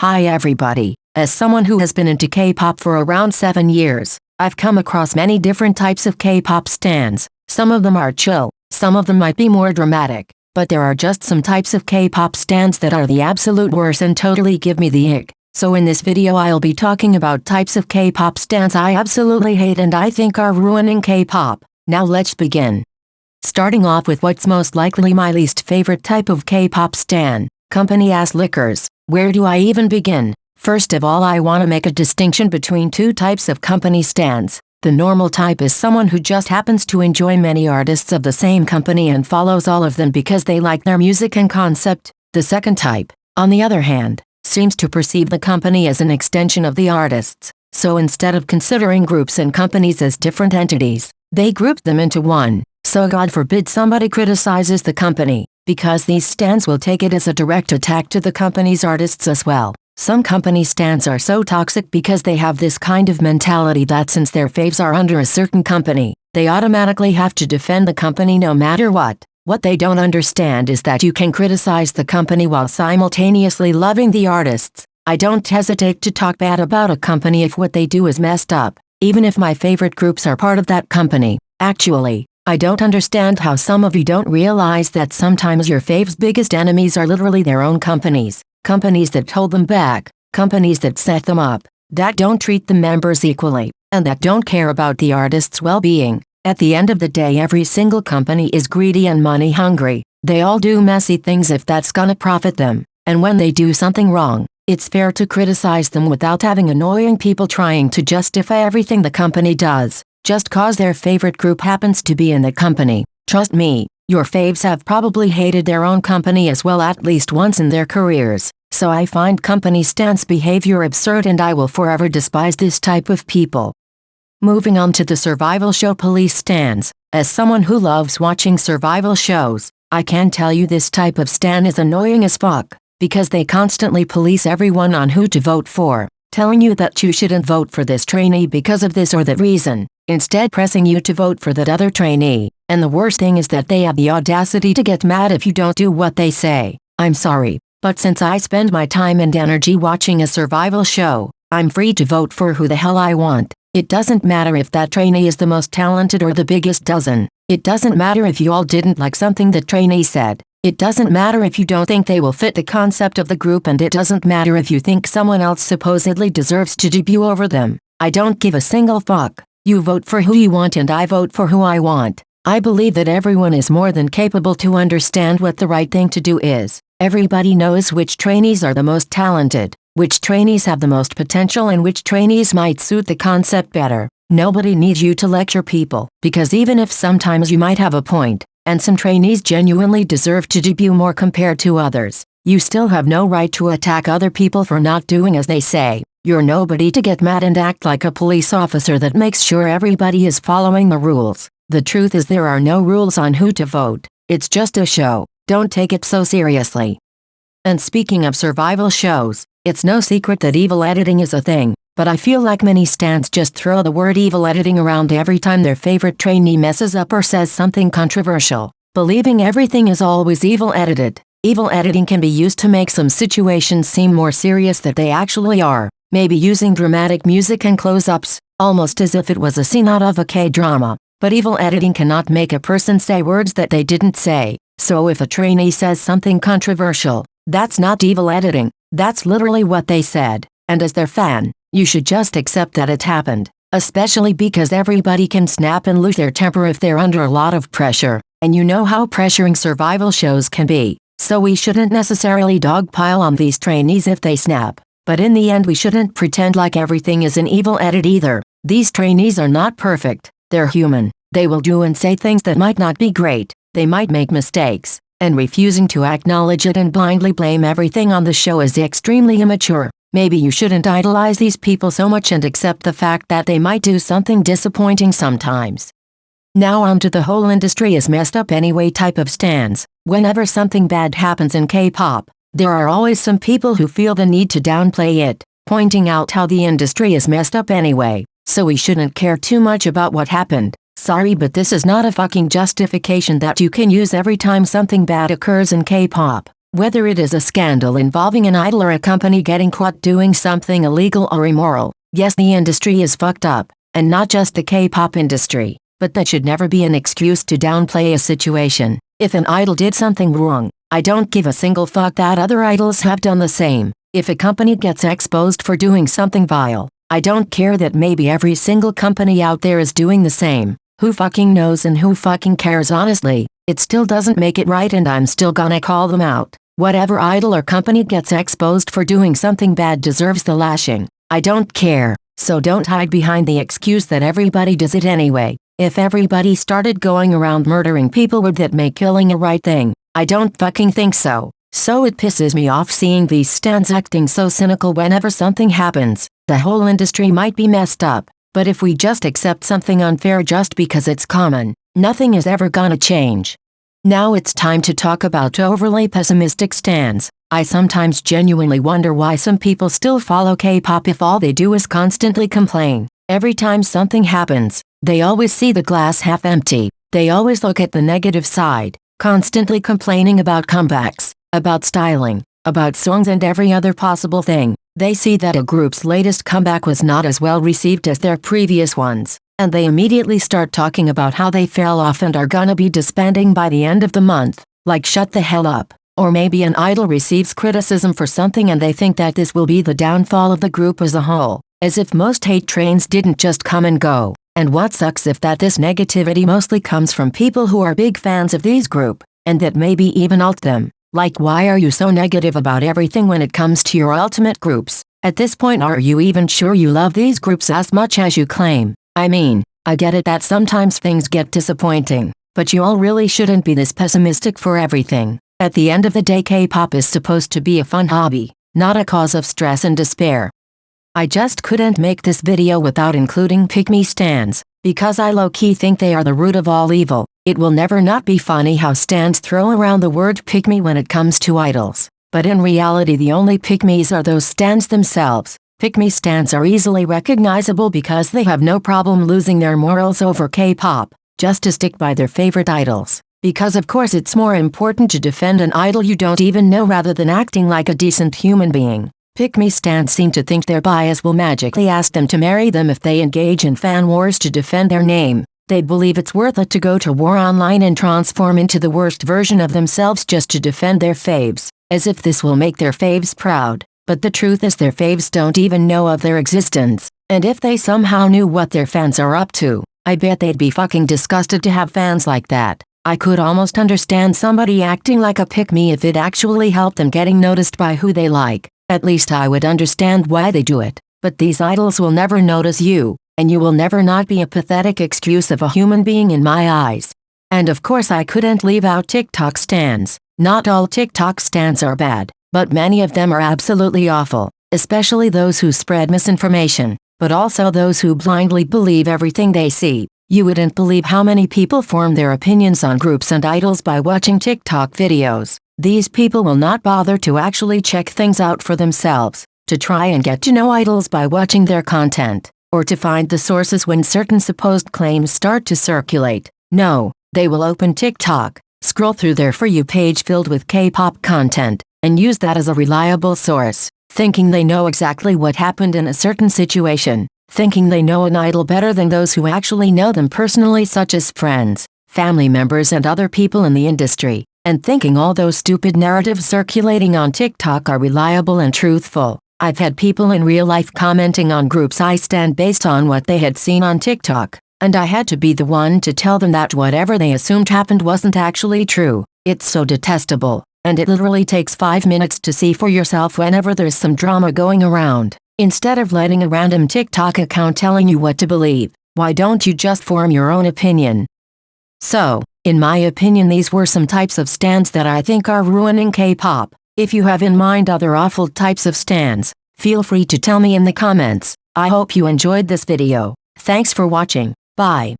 Hi everybody, as someone who has been into K-pop for around 7 years, I've come across many different types of K-pop stans. Some of them are chill, some of them might be more dramatic, but there are just some types of K-pop stans that are the absolute worst and totally give me the ick. So in this video I'll be talking about types of K-pop stans I absolutely hate and I think are ruining K-pop. Now let's begin. Starting off with what's most likely my least favorite type of K-pop stan, company-ass lickers. Where do I even begin? First of all, I want to make a distinction between two types of company stans. The normal type is someone who just happens to enjoy many artists of the same company and follows all of them because they like their music and concept. The second type, on the other hand, seems to perceive the company as an extension of the artists. So instead of considering groups and companies as different entities, they group them into one. So God forbid somebody criticizes the company, because these stans will take it as a direct attack to the company's artists as well. Some company stans are so toxic because they have this kind of mentality that since their faves are under a certain company, they automatically have to defend the company no matter what. What they don't understand is that you can criticize the company while simultaneously loving the artists. I don't hesitate to talk bad about a company if what they do is messed up, even if my favorite groups are part of that company. Actually, I don't understand how some of you don't realize that sometimes your fave's biggest enemies are literally their own companies. Companies that hold them back, companies that set them up, that don't treat the members equally, and that don't care about the artist's well-being. At the end of the day, every single company is greedy and money hungry. They all do messy things if that's gonna profit them, and when they do something wrong, it's fair to criticize them without having annoying people trying to justify everything the company does, just cause their favorite group happens to be in the company. Trust me, your faves have probably hated their own company as well at least once in their careers. So I find company stans behavior absurd and I will forever despise this type of people. Moving on to the survival show police stans. As someone who loves watching survival shows, I can tell you this type of stan is annoying as fuck, because they constantly police everyone on who to vote for, telling you that you shouldn't vote for this trainee because of this or that reason, instead pressing you to vote for that other trainee. And the worst thing is that they have the audacity to get mad if you don't do what they say. I'm sorry, but since I spend my time and energy watching a survival show, I'm free to vote for who the hell I want. It doesn't matter if that trainee is the most talented or the biggest dozen. It doesn't matter if you all didn't like something that trainee said. It doesn't matter if you don't think they will fit the concept of the group, and it doesn't matter if you think someone else supposedly deserves to debut over them. I don't give a single fuck. You vote for who you want and I vote for who I want. I believe that everyone is more than capable to understand what the right thing to do is. Everybody knows which trainees are the most talented, which trainees have the most potential, and which trainees might suit the concept better. Nobody needs you to lecture people, because even if sometimes you might have a point, and some trainees genuinely deserve to debut more compared to others, you still have no right to attack other people for not doing as they say. You're nobody to get mad and act like a police officer that makes sure everybody is following the rules. The truth is there are no rules on who to vote. It's just a show. Don't take it so seriously. And speaking of survival shows, it's no secret that evil editing is a thing, but I feel like many stans just throw the word evil editing around every time their favorite trainee messes up or says something controversial, believing everything is always evil edited. Evil editing can be used to make some situations seem more serious than they actually are, maybe using dramatic music and close-ups, almost as if it was a scene out of a K-drama. But evil editing cannot make a person say words that they didn't say. So if a trainee says something controversial, that's not evil editing, that's literally what they said. And as their fan, you should just accept that it happened. Especially because everybody can snap and lose their temper if they're under a lot of pressure. And you know how pressuring survival shows can be. So we shouldn't necessarily dogpile on these trainees if they snap. But in the end we shouldn't pretend like everything is an evil edit either. These trainees are not perfect. They're human. They will do and say things that might not be great. They might make mistakes. And refusing to acknowledge it and blindly blame everything on the show is extremely immature. Maybe you shouldn't idolize these people so much and accept the fact that they might do something disappointing sometimes. Now on to the whole industry is messed up anyway type of stans. Whenever something bad happens in K-pop, there are always some people who feel the need to downplay it, pointing out how the industry is messed up anyway, so we shouldn't care too much about what happened. Sorry, but this is not a fucking justification that you can use every time something bad occurs in K-pop. Whether it is a scandal involving an idol or a company getting caught doing something illegal or immoral, yes, the industry is fucked up, and not just the K-pop industry, but that should never be an excuse to downplay a situation. If an idol did something wrong, I don't give a single fuck that other idols have done the same. If a company gets exposed for doing something vile, I don't care that maybe every single company out there is doing the same. Who fucking knows and who fucking cares honestly? It still doesn't make it right and I'm still gonna call them out. Whatever idol or company gets exposed for doing something bad deserves the lashing. I don't care, so don't hide behind the excuse that everybody does it anyway. If everybody started going around murdering people, would that make killing a right thing? I don't fucking think so. So it pisses me off seeing these stans acting so cynical whenever something happens. The whole industry might be messed up, but if we just accept something unfair just because it's common, nothing is ever gonna change. Now it's time to talk about overly pessimistic stans. I sometimes genuinely wonder why some people still follow K-pop if all they do is constantly complain. Every time something happens, they always see the glass half empty. They always look at the negative side, constantly complaining about comebacks, about styling, about songs and every other possible thing. They see that a group's latest comeback was not as well received as their previous ones, and they immediately start talking about how they fell off and are gonna be disbanding by the end of the month. Like, shut the hell up. Or maybe an idol receives criticism for something and they think that this will be the downfall of the group as a whole, as if most hate trains didn't just come and go. And what sucks is that this negativity mostly comes from people who are big fans of these group, and that maybe even alt them. Like, why are you so negative about everything when it comes to your ultimate groups? At this point, are you even sure you love these groups as much as you claim? I mean, I get it that sometimes things get disappointing, but you all really shouldn't be this pessimistic for everything. At the end of the day, K-pop is supposed to be a fun hobby, not a cause of stress and despair. I just couldn't make this video without including pick-me stans, because I low-key think they are the root of all evil. It will never not be funny how stans throw around the word pick-me when it comes to idols, but in reality the only pick-me's are those stans themselves. Pick-me stans are easily recognizable because they have no problem losing their morals over K-pop, just to stick by their favorite idols. Because of course it's more important to defend an idol you don't even know rather than acting like a decent human being. Pick-me stans seem to think their bias will magically ask them to marry them if they engage in fan wars to defend their name. They believe it's worth it to go to war online and transform into the worst version of themselves just to defend their faves, as if this will make their faves proud. But the truth is their faves don't even know of their existence, and if they somehow knew what their fans are up to, I bet they'd be fucking disgusted to have fans like that. I could almost understand somebody acting like a pick-me if it actually helped them getting noticed by who they like. At least I would understand why they do it. But these idols will never notice you, and you will never not be a pathetic excuse of a human being in my eyes. And of course I couldn't leave out TikTok stans. Not all TikTok stans are bad, but many of them are absolutely awful, especially those who spread misinformation, but also those who blindly believe everything they see. You wouldn't believe how many people form their opinions on groups and idols by watching TikTok videos. These people will not bother to actually check things out for themselves, to try and get to know idols by watching their content, or to find the sources when certain supposed claims start to circulate. No, they will open TikTok, scroll through their For You page filled with K-pop content, and use that as a reliable source, thinking they know exactly what happened in a certain situation, thinking they know an idol better than those who actually know them personally, such as friends, family members and other people in the industry, and thinking all those stupid narratives circulating on TikTok are reliable and truthful. I've had people in real life commenting on groups I stan based on what they had seen on TikTok, and I had to be the one to tell them that whatever they assumed happened wasn't actually true. It's so detestable, and it literally takes 5 minutes to see for yourself whenever there's some drama going around. Instead of letting a random TikTok account telling you what to believe, why don't you just form your own opinion? So, in my opinion, these were some types of stans that I think are ruining K-pop. If you have in mind other awful types of stans, feel free to tell me in the comments. I hope you enjoyed this video. Thanks for watching. Bye.